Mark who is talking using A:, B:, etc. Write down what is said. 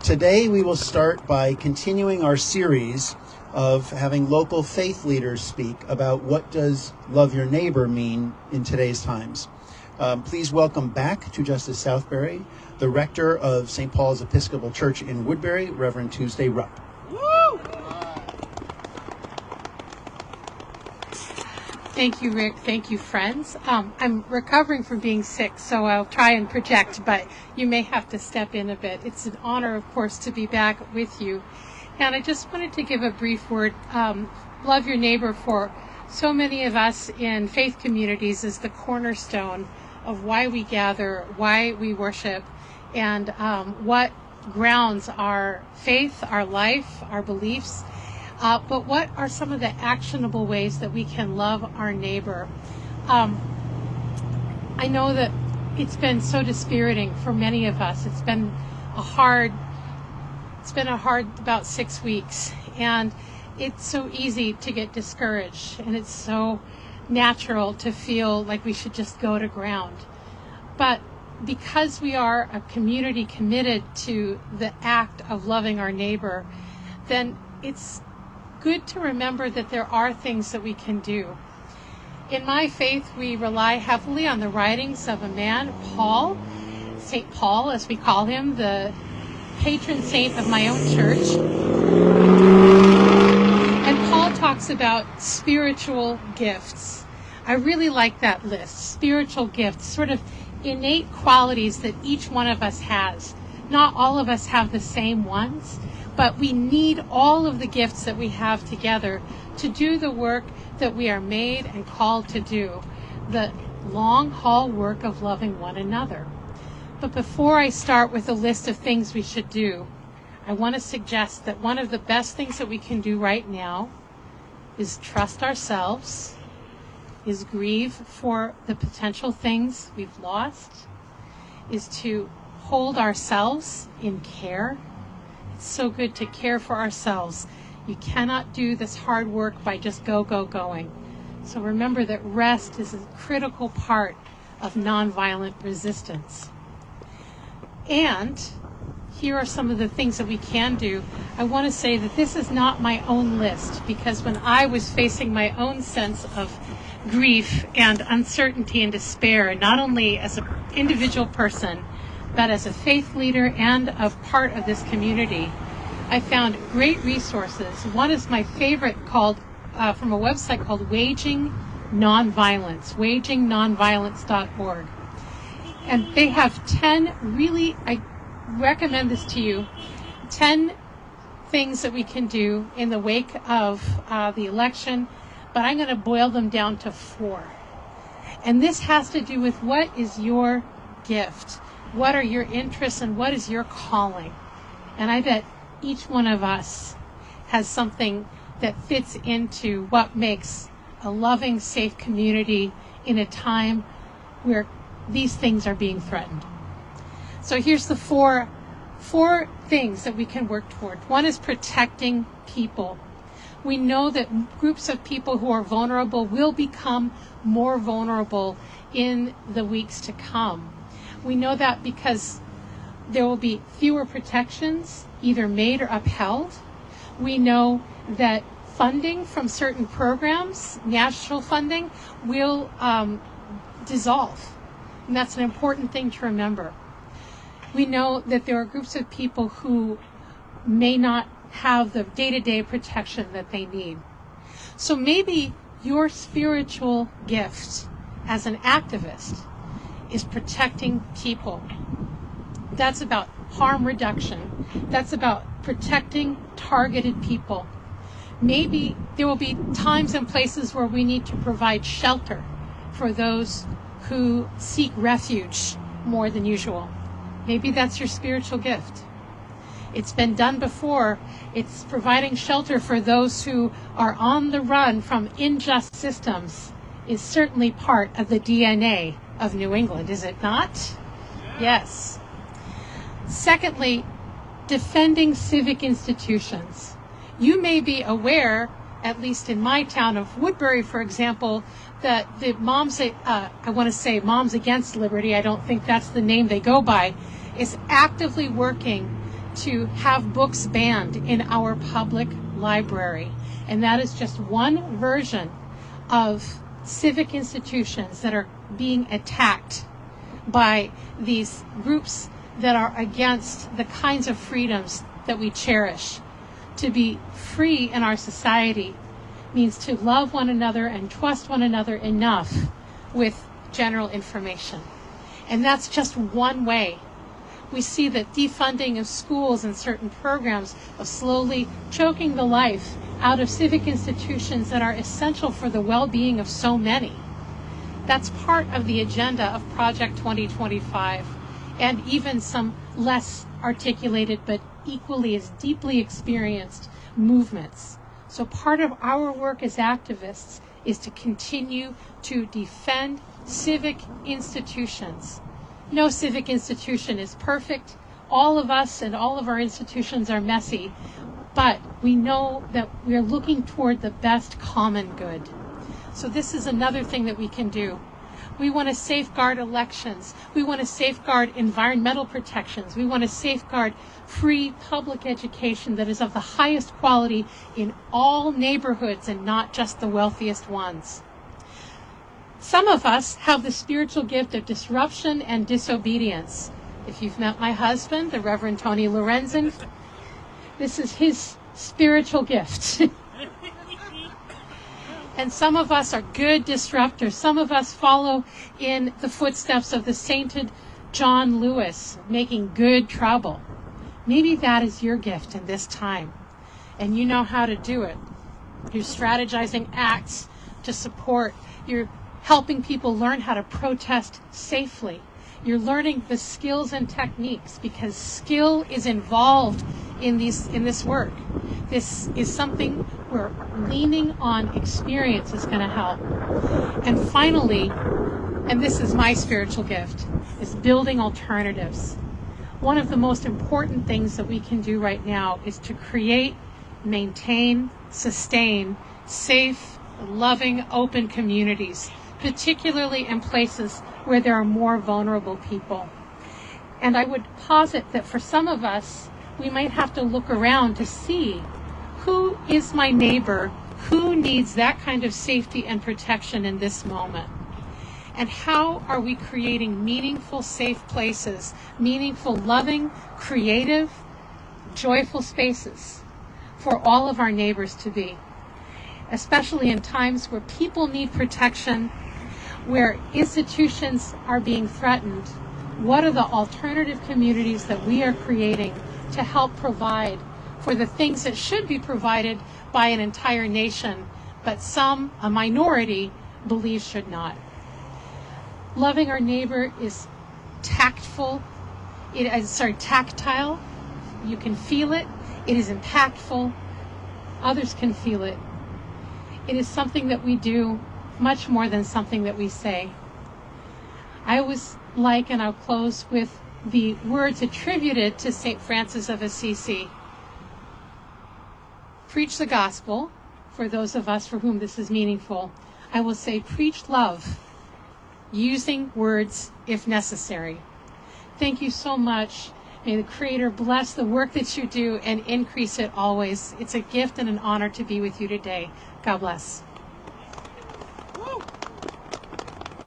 A: Today we will start by continuing our series of having local faith leaders speak about what does love your neighbor mean in today's times. Please welcome back to Justice Southbury, the rector of St. Paul's Episcopal Church in Woodbury, Reverend Tuesday Rupp.
B: Woo! Thank you, Rick. Thank you, friends. I'm recovering from being sick, so I'll try and project, but you may have to step in a bit. It's an honor, of course, to be back with you. And I just wanted to give a brief word. Love your neighbor for so many of us in faith communities is the cornerstone of why we gather, why we worship, and what grounds our faith, our life, our beliefs. But what are some of the actionable ways that we can love our neighbor? I know that it's been so dispiriting for many of us. It's been a hard about 6 weeks, and it's so easy to get discouraged, and it's so natural to feel like we should just go to ground. But because we are a community committed to the act of loving our neighbor, then it's good to remember that there are things that we can do. In my faith, we rely heavily on the writings of a man, Paul, St. Paul, as we call him, the patron saint of my own church. And Paul talks about spiritual gifts. I really like that list. Spiritual gifts, sort of innate qualities that each one of us has. Not all of us have the same ones, but we need all of the gifts that we have together to do the work that we are made and called to do, the long haul work of loving one another. But before I start with a list of things we should do, I want to suggest that one of the best things that we can do right now is trust ourselves, is grieve for the potential things we've lost, is to hold ourselves in care. It's so good to care for ourselves. You cannot do this hard work by just going. So remember that rest is a critical part of nonviolent resistance. And here are some of the things that we can do. I want to say that this is not my own list, because when I was facing my own sense of grief and uncertainty and despair, not only as an individual person, but as a faith leader and a part of this community, I found great resources. One is my favorite, called from a website called Waging Nonviolence, wagingnonviolence.org. And they have 10 really, I recommend this to you, 10 things that we can do in the wake of the election, but I'm going to boil them down to 4. And this has to do with what is your gift? What are your interests and what is your calling? And I bet each one of us has something that fits into what makes a loving, safe community in a time where these things are being threatened. So here's the four things that we can work toward. One is protecting people. We know that groups of people who are vulnerable will become more vulnerable in the weeks to come. We know that because there will be fewer protections, either made or upheld. We know that funding from certain programs, national funding, will dissolve. And that's an important thing to remember. We know that there are groups of people who may not have the day-to-day protection that they need. So maybe your spiritual gift as an activist is protecting people. That's about harm reduction. That's about protecting targeted people. Maybe there will be times and places where we need to provide shelter for those who seek refuge more than usual. Maybe that's your spiritual gift. It's been done before. It's providing shelter for those who are on the run from unjust systems is certainly part of the DNA of New England, is it not? Yes. Secondly, defending civic institutions. You may be aware, at least in my town of Woodbury, for example, that the Moms Against Liberty, I don't think that's the name they go by, is actively working to have books banned in our public library. And that is just one version of civic institutions that are being attacked by these groups that are against the kinds of freedoms that we cherish. To be free in our society means to love one another and trust one another enough with general information. And that's just one way. We see that defunding of schools and certain programs are slowly choking the life out of civic institutions that are essential for the well-being of so many. That's part of the agenda of Project 2025, and even some less articulated but equally as deeply experienced movements. So part of our work as activists is to continue to defend civic institutions. No civic institution is perfect. All of us and all of our institutions are messy, but we know that we're looking toward the best common good. So this is another thing that we can do. We want to safeguard elections. We want to safeguard environmental protections. We want to safeguard free public education that is of the highest quality in all neighborhoods and not just the wealthiest ones. Some of us have the spiritual gift of disruption and disobedience. If you've met my husband, the Reverend Tony Lorenzen, this is his spiritual gift. And some of us are good disruptors. Some of us follow in the footsteps of the sainted John Lewis, making good trouble. Maybe that is your gift in this time, and you know how to do it. You're strategizing acts to support. You're helping people learn how to protest safely. You're learning the skills and techniques, because skill is involved in this work. This is something where leaning on experience is going to help. And finally, and this is my spiritual gift, is building alternatives. One of the most important things that we can do right now is to create, maintain, sustain safe, loving, open communities, particularly in places where there are more vulnerable people. And I would posit that for some of us, we might have to look around to see who is my neighbor, who needs that kind of safety and protection in this moment. And how are we creating meaningful, safe places, meaningful, loving, creative, joyful spaces for all of our neighbors to be, especially in times where people need protection, where institutions are being threatened. What are the alternative communities that we are creating to help provide for the things that should be provided by an entire nation, but some, a minority, believe should not? Loving our neighbor is tactile. You can feel it. It is impactful. Others can feel it. It is something that we do much more than something that we say. I always like, and I'll close with the words attributed to St. Francis of Assisi. Preach the gospel, for those of us for whom this is meaningful. I will say preach love, using words if necessary. Thank you so much. May the Creator bless the work that you do and increase it always. It's a gift and an honor to be with you today. God bless.